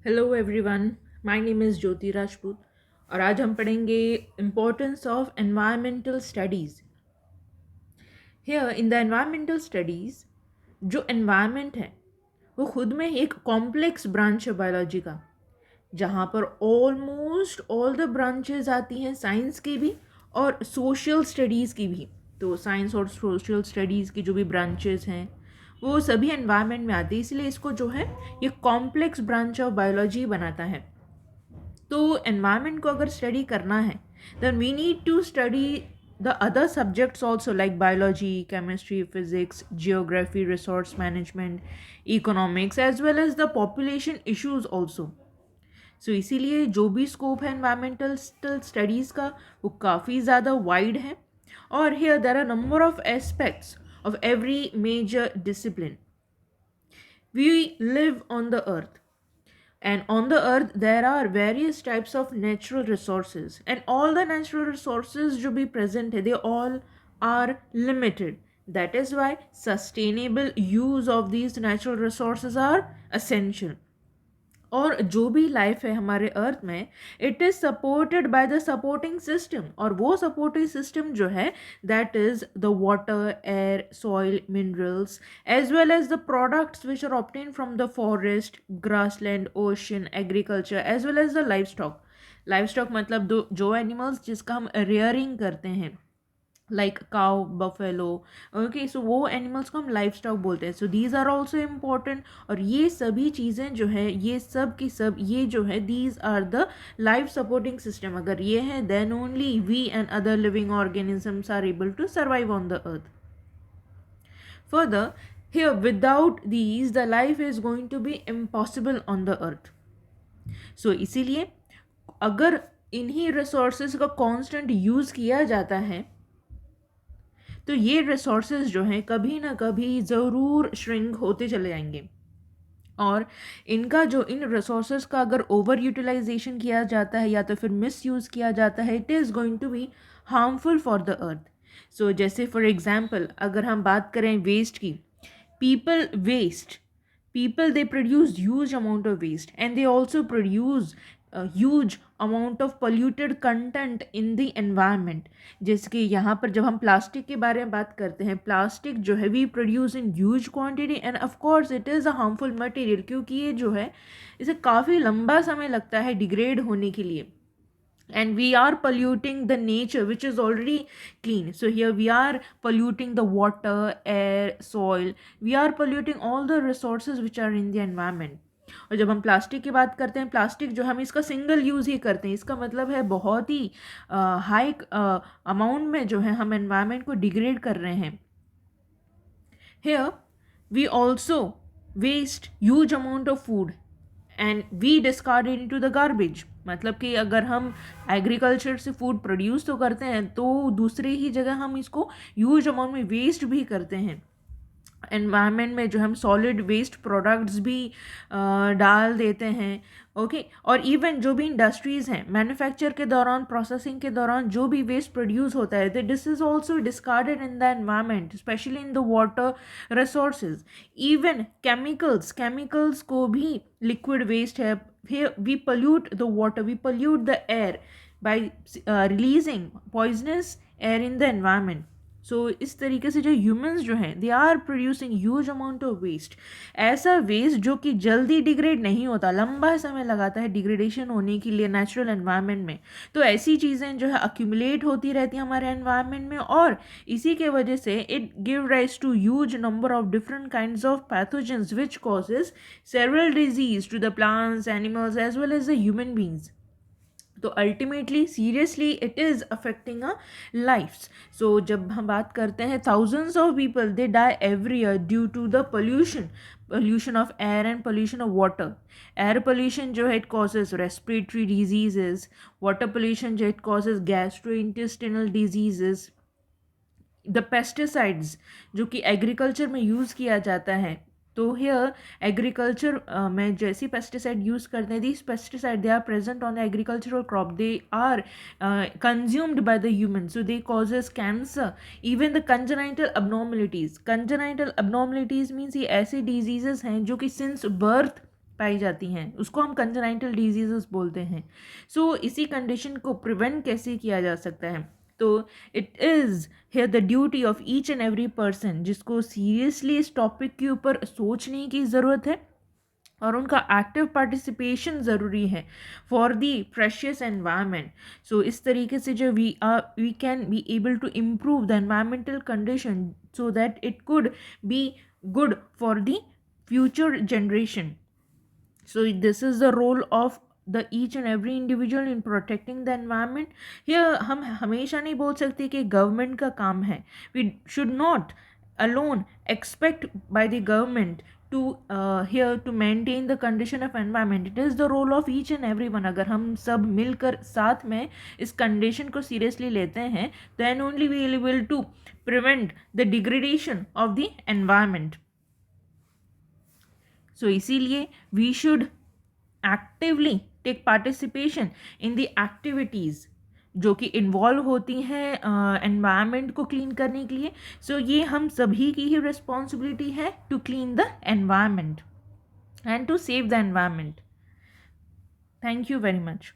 Hello everyone, my name is Jyoti Rajput और आज हम पढ़ेंगे importance of environmental studies. Here in the environmental studies जो एनवायरनमेंट है वो खुद में ही एक कॉम्प्लेक्स ब्रांच है बायोलॉजी का, जहाँ पर ऑलमोस्ट ऑल द ब्रांचेज आती हैं साइंस की भी और सोशल स्टडीज़ की भी। तो साइंस और सोशल स्टडीज़ की जो भी ब्रांचेज हैं वो सभी एनवायरनमेंट में आती है, इसलिए इसको जो है ये कॉम्प्लेक्स ब्रांच ऑफ बायोलॉजी बनाता है। तो एनवायरनमेंट को अगर स्टडी करना है then we need to study the other subjects also like biology, chemistry, physics, geography, resource management, economics as well as the population issues also. So इसीलिए जो भी स्कोप है एनवायरमेंटल स्टडीज़ का वो काफ़ी ज़्यादा वाइड है और here there are number of aspects of every major discipline. We live on the earth, and on the earth there are various types of natural resources, and all the natural resources जो भी present है they all are limited. That is why sustainable use of these natural resources are essential. और जो भी life है हमारे earth में it is supported by the supporting system, और वो सपोर्टिंग सिस्टम जो है that is the water, air, soil, minerals as well as the products which are obtain from the forest, grassland, ocean, agriculture as well as the livestock. Livestock मतलब जो animals जिसका हम rearing करते हैं like cow, buffalo. Okay, so वो animals को हम livestock बोलते हैं। So these are also important, और ये सभी चीज़ें जो है ये सब की सब ये जो है these are the life supporting system. अगर ये है then only we and other living organisms are able to survive on the earth. Further, here without these the life is going to be impossible on the earth. So इसीलिए अगर इन्हीं resources का constant use किया जाता है तो ये resources जो हैं कभी ना कभी ज़रूर श्रिंक होते चले जाएंगे, और इनका जो इन रिसोर्सेज का अगर ओवर यूटिलाइजेशन किया जाता है या तो फिर मिस यूज़ किया जाता है it is going to be harmful for the earth. So जैसे फॉर एग्जांपल अगर हम बात करें वेस्ट की, people waste, people they produce huge amount of waste, and they also produce a huge amount of polluted content in the environment। जैसे कि यहाँ पर जब हम प्लास्टिक के बारे में बात करते हैं, प्लास्टिक जो है we produce in huge quantity and of course it is a harmful material, क्योंकि ये जो है इसे काफ़ी लंबा समय लगता है डिग्रेड होने के लिए, and we are polluting the nature which is already clean. So here we are polluting the water, air, soil, we are polluting all the resources which are in the environment. और जब हम plastic की बात करते हैं, plastic जो हम इसका सिंगल यूज़ ही करते हैं, इसका मतलब है बहुत ही हाई अमाउंट में जो है हम एनवायरनमेंट को डिग्रेड कर रहे हैं। Here we also waste huge amount of food and we discard it into the garbage। मतलब कि अगर हम एग्रीकल्चर से फूड प्रोड्यूस तो करते हैं तो दूसरी ही जगह हम इसको ह्यूज अमाउंट में वेस्ट भी करते हैं। एनवायरनमेंट में जो हम सॉलिड वेस्ट प्रोडक्ट्स भी डाल देते हैं। ओके, और इवन जो भी इंडस्ट्रीज़ हैं मैन्युफैक्चर के दौरान, प्रोसेसिंग के दौरान जो भी वेस्ट प्रोड्यूस होता है this is also discarded in the environment, specially in the water resources. Even chemicals को भी लिक्विड वेस्ट है। We pollute the water, we pollute the air by releasing poisonous air in the environment. So इस तरीके से जो humans जो हैं they are producing huge amount of waste, ऐसा वेस्ट जो कि जल्दी डिग्रेड नहीं होता, लंबा समय लगाता है डिग्रेडेशन होने के लिए नेचुरल एनवायरनमेंट में। तो ऐसी चीज़ें जो है अक्यूमुलेट होती रहती हैं हमारे एनवायरनमेंट में, और इसी के वजह से it give rise to huge number of different kinds of pathogens which causes several disease to the plants, animals as well as the human beings. तो ultimately seriously it is affecting a life's. So जब हम बात करते हैं thousands of people they die every year due to the pollution of air and pollution of water। air pollution जो है it causes respiratory diseases, water pollution जो it causes gastrointestinal diseases। The pesticides जो कि agriculture में use किया जाता है, तो हियर एग्रीकल्चर में जैसी पेस्टिसाइड यूज़ करते हैं this pesticide they are present on the agricultural crop, they are consumed by the human, so they causes cancer, even the congenital abnormalities। Congenital abnormalities means ये ऐसी डिजीजेस हैं जो कि since birth पाई जाती हैं, उसको हम कंजेनाइटल डिजीजेस बोलते हैं। सो इसी कंडीशन को प्रिवेंट कैसे किया जा सकता है? तो it is here the duty of each and every person जिसको सीरियसली इस टॉपिक के ऊपर सोचने की ज़रूरत है और उनका एक्टिव पार्टिसिपेशन ज़रूरी है for the precious environment. So इस तरीके से जो we can be able to improve the environmental condition so that it could be good for the future generation. So this is the role of the each and every individual in protecting the environment. Here हम हमेशा नहीं बोल सकते कि government का काम है. We should not alone expect by the government to here to maintain the condition of environment. It is the role of each and everyone. अगर हम सब मिलकर साथ में इस कंडीशन को सीरियसली लेते हैं, then only we will be able to prevent the degradation of the environment. So इसीलिए we should actively take participation in the activities जो कि इन्वॉल्व होती हैं एनवायरनमेंट को क्लीन करने के लिए। सो ये हम सभी की ही रिस्पॉन्सिबिलिटी है to clean the environment and to save the environment. Thank you very much.